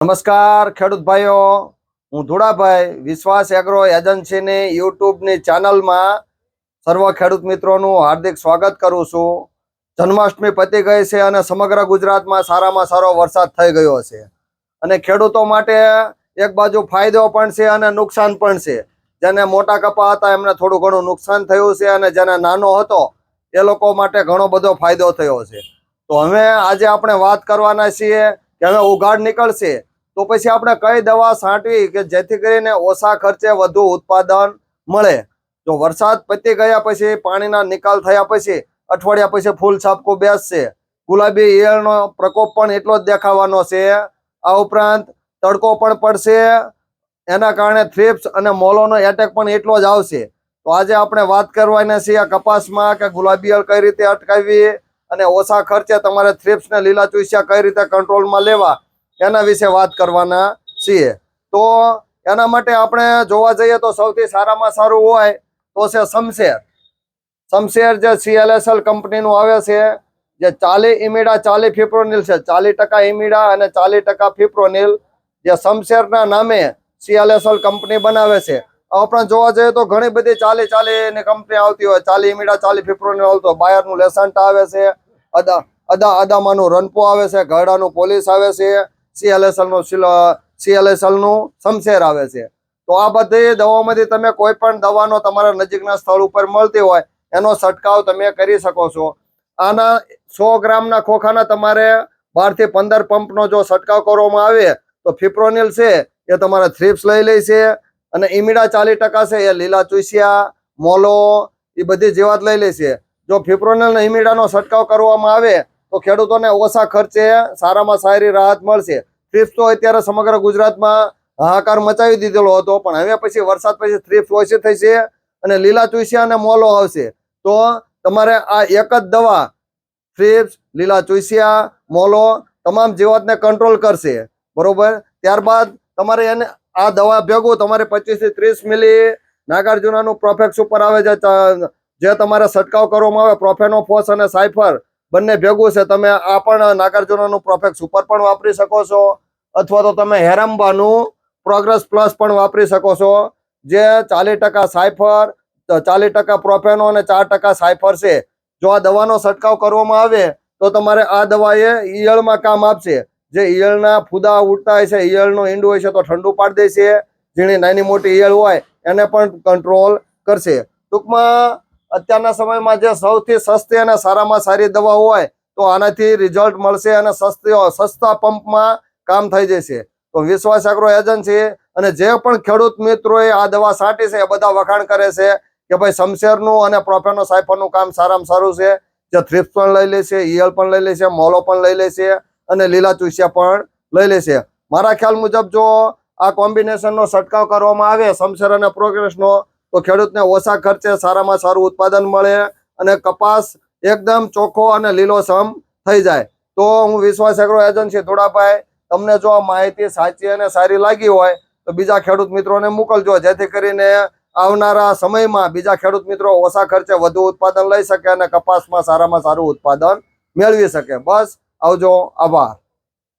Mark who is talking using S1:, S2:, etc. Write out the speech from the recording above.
S1: નમસ્કાર ખેડૂત ભાઈઓ, હું ધુડાભાઈ વિશ્વાસ એગ્રો એજન્સીની યુટ્યુબની ચેનલમાં સર્વ ખેડૂત મિત્રોનું હાર્દિક સ્વાગત કરું છું. જન્માષ્ટમી પતી ગઈ છે અને સમગ્ર ગુજરાતમાં સારામાં સારો વરસાદ થઈ ગયો છે અને ખેડૂતો માટે એક બાજુ ફાયદો પણ છે અને નુકસાન પણ છે. જેને મોટા કપા હતા એમને થોડું ઘણું નુકસાન થયું છે અને જેને નાનો હતો એ લોકો માટે ઘણો બધો ફાયદો થયો છે. તો હવે આજે આપણે વાત કરવાના છીએ કે હવે ઉઘાડ નીકળશે તો પછી આપણે કઈ દવા છાંટવી કે જેથી કરીને ઓછા ખર્ચે વધુ ઉત્પાદન મળે. જો વરસાદ પતી ગયા પછી પાણીના નિકાલ થયા પછી અઠવાડિયા પછી ફૂલ છાપકું બેસશે. ગુલાબી ઈયળનો પ્રકોપ પણ એટલો જ દેખાવાનો છે. આ ઉપરાંત તડકો પણ પડશે, એના કારણે થ્રિપ્સ અને મોલોનો એટેક પણ એટલો જ આવશે. તો આજે આપણે વાત કરવાના છીએ કપાસમાં કે ગુલાબી ઈયળ કઈ રીતે અટકાવવી અને ઓછા ખર્ચે તમારે થ્રિપ્સ ને લીલા ચૂસ્યા કઈ રીતે કંટ્રોલમાં લેવા એના વિશે વાત કરવાના છીએ. તો એના માટે આપણે જોવા જઈએ તો સૌથી સારામાં સારું હોય તો છે શમશેર. શમશેર જે CLSL કંપનીનું આવે છે, જે 40 ઇમિડા 40 ફિપ્રોનિલ છે, 40% ઇમિડા અને 40% ફિપ્રોનિલ, જે શમશેરના નામે CLSL કંપની બનાવે છે. આ ઉપરાંત જોવા જઈએ તો ઘણી બધી 40 ની કંપની આવતી હોય, 40 ઇમિડા 40 ફિપ્રોનિલ આવતો, બાયરનું લેસન્ટા આવે છે, અદામાનું રનપો આવે છે, ઘરડાનું પોલીસ આવે છે, CLSL નું શમશેર આવે છે. તો આ બધી દવાઓમાંથી તમે કોઈ પણ દવાનો તમારા નજીકના સ્થળ ઉપર મળતી હોય એનો છંટકાવ તમે કરી શકો છો. આના 100 ગ્રામના ખોખાના તમારે 12 થી 15 પંપનો જો છંટકાવ કરવામાં આવે તો ફિપ્રોનિલ છે એ તમારે થ્રિપ્સ લઈ લે છે અને ઇમિડા 40% છે એ લીલા ચૂસ્યા, મોલો એ બધી જીવાત લઈ લે છે. જો ફિપ્રોનિલ અને ઇમિડાનો છંટકાવ કરવામાં આવે તો ખેડૂતોને ઓછા ખર્ચે સારામાં સારી રાહત મળશે. થ્રિપ્સ તો અત્યારે સમગ્ર ગુજરાતમાં હાહાકાર મચાવી દીધેલો હતો, પણ હવે પછી વરસાદ પછી થ્રિપ્સ ઓછી થશે અને લીલા ચૂસ્યા અને મોલો આવશે. તો તમારે આ એક જ દવા થ્રિપ્સ, લીલા ચૂસ્યા, મોલો તમામ જીવાતને કંટ્રોલ કરશે, બરોબર. ત્યારબાદ તમારે એને આ દવા ભેગું તમારે 25 થી 30 મિલી નાગાર્જુનાનું પ્રોફેક્સ સુપર આવે છે, જે તમારે છંટકાવ કરવામાં આવે, પ્રોફેનોફોસ અને સાયફર બંને ભેગું છે. તમે આ પણ નાગાર્જુનાનું પ્રોફેક્સ સુપર પણ વાપરી શકો છો, અથવા તો તમે હેરામ્બાનું પ્રોગ્રેસ પ્લસ પણ વાપરી શકો છો, જે 40% સાયફર, 40% પ્રોફેનો અને 4% સાયફર છે. જો આ દવાનો છંટકાવ કરવામાં આવે તો તમારે આ દવા એ ઈયળમાં કામ આપશે. જે ઈયળના ફૂદા ઉડતા હોય છે, ઈયળનું ઈંડું હોય છે તો ઠંડુ પાડી દેશે, જેની નાની મોટી ઈયળ હોય એને પણ કંટ્રોલ કરશે. ટૂંકમાં અત્યારના સમયમાં જે સૌથી સસ્તી અને સારામાં સારી દવા હોય તો આનાથી રિઝલ્ટ મળશે અને સસ્તા પંપમાં કામ થઈ જશે. તો વિશ્વાસ એગ્રો એજન્સી અને જે પણ ખેડૂત મિત્રોએ આ દવા છાંટી છે એ બધા વખાણ કરે છે કે ભાઈ શમશેરનું અને પ્રોફેનો સાયફરનું કામ સારામાં સારું છે. જે થ્રિપ્સ પણ લઈ લે છે, ઈયળ પણ લઈ લે છે, મોલો પણ લઈ લે છે અને લીલા ચૂસ્યા પણ લઈ લે છે. મારા ખ્યાલ મુજબ જો આ કોમ્બિનેશનનો છંટકાવ કરવામાં આવે શમશેર અને પ્રોગ્રેસનો તો ખેડૂતને ઓછા ખર્ચે સારામાં સારું ઉત્પાદન મળે અને કપાસ એકદમ ચોખ્ખો અને લીલોછમ થઈ જાય. તો હું વિશ્વાસ એગ્રો એજન્સી ધોળાભાઈ, તમને જો આ માહિતી સાચી અને સારી લાગી હોય તો બીજા ખેડૂત મિત્રોને મોકલજો, જેથી કરીને આવનારા સમયમાં બીજા ખેડૂત મિત્રો ઓછા ખર્ચે વધુ ઉત્પાદન લઈ શકે અને કપાસમાં સારામાં સારું ઉત્પાદન મેળવી શકે. બસ આવજો, આભાર.